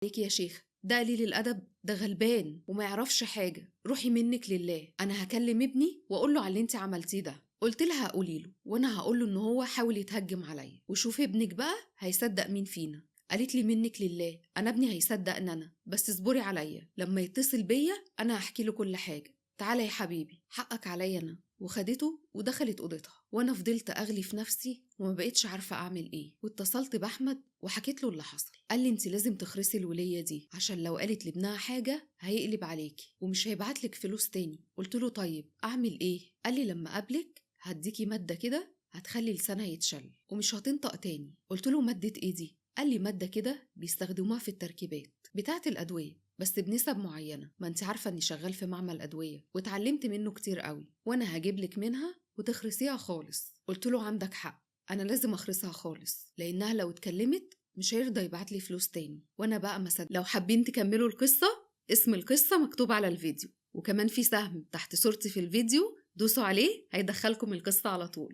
عليك يا شيخ، ده قليل الأدب، ده غلبان وما يعرفش حاجة، روحي منك لله. أنا هكلم ابني وأقول له على اللي انت عملتيه ده. قلت لها قولي له، وأنا هقول له إن هو حاول يتهجم عليا، وشوف ابنك بقى هيصدق مين فينا. قالت لي منك لله، أنا ابني هيصدق إن أنا، بس اصبري عليا لما يتصل بيا أنا هحكي له كل حاجة. تعالى يا حبيبي، حقك عليا أنا. وخدته ودخلت أوضتها، وأنا فضلت أغلي في نفسي وما بقيتش عارفة أعمل إيه. واتصلت بأحمد وحكيت له اللي حصل. قال لي انت لازم تخرسي الولية دي، عشان لو قالت لابنها حاجة هيقلب عليكي ومش هيبعتلك فلوس تاني. قلت له طيب أعمل إيه؟ قال لي لما قابلك هديكي مادة كده هتخلي لسانها يتشل ومش هتنطق تاني. قلت له مادة إيه دي؟ قال لي مادة كده بيستخدموها في التركيبات بتاعة الأدوية، بس بنسب معينة. ما انت عارفة اني شغال في معمل أدوية واتعلمت منه كتير قوي، وانا هجيبلك منها وتخرسيها خالص. قلت له عندك حق، انا لازم اخرسها خالص، لانها لو اتكلمت مش هيرضى يبعتلي فلوس تاني. وانا بقى مسد. لو حابين تكملوا القصة، اسم القصة مكتوب على الفيديو، وكمان في سهم تحت صورتي في الفيديو، دوسوا عليه هيدخلكم القصة على طول.